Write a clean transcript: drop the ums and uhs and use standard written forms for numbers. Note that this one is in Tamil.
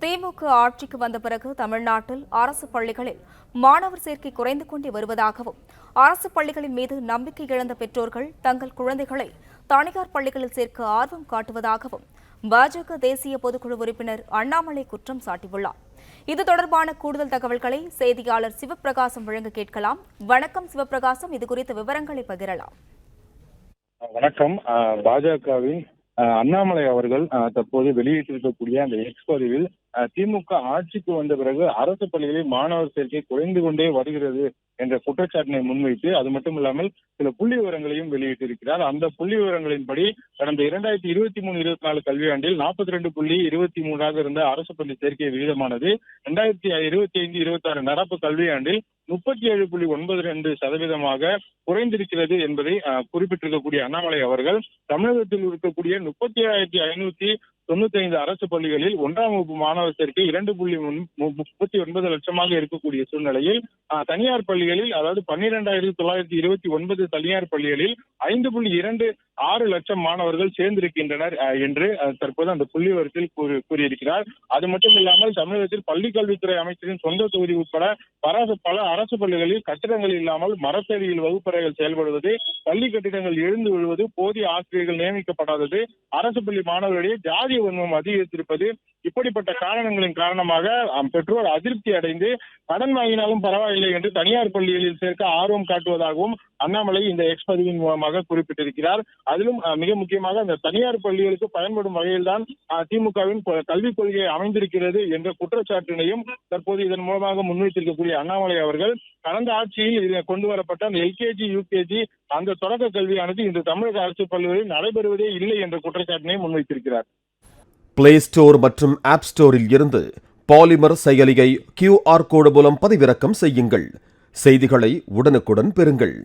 திமுக ஆட்சிக்கு வந்த பிறகு தமிழ்நாட்டில் அரசு பள்ளிகளில் மாணவர் சேர்க்கை குறைந்து கொண்டே வருவதாகவும், அரசு பள்ளிகளின் மீது நம்பிக்கை இழந்த பெற்றோர்கள் தங்கள் குழந்தைகளை தனியார் பள்ளிகளில் சேர்க்க ஆர்வம் காட்டுவதாகவும் பாஜக தேசிய பொதுக்குழு உறுப்பினர் அண்ணாமலை குற்றம் சாட்டியுள்ளார். இது தொடர்பான கூடுதல் தகவல்களை செய்தியாளர் சிவபிரகாசம் வழங்க கேட்கலாம். வணக்கம் சிவபிரகாசம், இதுகுறித்த விவரங்களை பகிரலாம். வணக்கம். பாஜகவின் அண்ணாமலை அவர்கள் தற்போது வெளியிட்டிருக்கக்கூடிய அந்த எக்ஸ் பதிவில் திமுக ஆட்சிக்கு வந்த பிறகு அரசு பள்ளிகளில் மாணவர் சேர்க்கை குறைந்து கொண்டே வருகிறது என்ற குற்றச்சாட்டினை முன்வைத்து, அது மட்டும் இல்லாமல் சில புள்ளி விவரங்களையும் வெளியிட்டிருக்கிறார். அந்த புள்ளி விவரங்களின்படி கடந்த 2023-24 கல்வியாண்டில் 42.23 இருந்த அரசு பள்ளி சேர்க்கை விகிதமானது 2025-26 நடப்பு கல்வியாண்டில் 37.92% குறைந்திருக்கிறது என்பதை குறிப்பிட்டிருக்கக்கூடிய அண்ணாமலை அவர்கள், தமிழகத்தில் இருக்கக்கூடிய 37,595 அரசு பள்ளிகளில் 1ஆம் வகுப்பு மாணவர் சேர்க்கை 2.39 லட்சமாக இருக்கக்கூடிய சூழ்நிலையில், தனியார் பள்ளிகளில், அதாவது 12,929 தனியார் பள்ளிகளில் 5.26 லட்சம் மாணவர்கள் சேர்ந்திருக்கின்றனர் என்று தற்போது அந்த புள்ளி விவரத்தில் கூறியிருக்கிறார். அது மட்டும் இல்லாமல் தமிழகத்தில் பள்ளிக் கல்வித்துறை அமைச்சரின் சொந்த தொகுதி உட்பட பல அரசு பள்ளிகளில் கட்டிடங்கள் இல்லாமல் மரத்தடியில் வகுப்பறைகள் செயல்படுவது, பள்ளி கட்டிடங்கள் எழுந்து விழுவது, போதிய ஆசிரியர்கள் நியமிக்கப்படாதது, அரசு பள்ளி மாணவர்களிடையே ஜாதி வன்மம் அதிகரித்திருப்பது, இப்படிப்பட்ட காரணங்களின் காரணமாக பெற்றோர் அதிருப்தி அடைந்து கடன் வாங்கினாலும் பரவாயில்லை என்று தனியார் பள்ளிகளில் சேர்க்க ஆர்வம் காட்டுவதாகவும் அண்ணாமலை இந்த எக்ஸ் பதிவின் மூலமாக குறிப்பிட்டிருக்கிறார். அதிலும் மிக முக்கியமாக அந்த தனியார் பள்ளிகளுக்கு பயன்படும் வகையில்தான் திமுகவின் கல்விக் கொள்கை அமைந்திருக்கிறது என்ற குற்றச்சாட்டினையும் தற்போது இதன் மூலமாக முன்வைத்திருக்கக்கூடிய அண்ணாமலை அவர்கள், கடந்த ஆட்சியில் கொண்டு வரப்பட்ட அந்த எல்கேஜி, யூகேஜி அந்த தொடக்க கல்வியானது இந்த தமிழக அரசு பள்ளிகளில் நடைபெறுவதே இல்லை என்ற குற்றச்சாட்டினை முன்வைத்திருக்கிறார். பிளே ஸ்டோர் மற்றும் ஆப் ஸ்டோரில் இருந்து பாலிமர் செயலியை QR கோடு மூலம் பதிவிறக்கம் செய்யுங்கள். செய்திகளை உடனுக்குடன் பெறுங்கள்.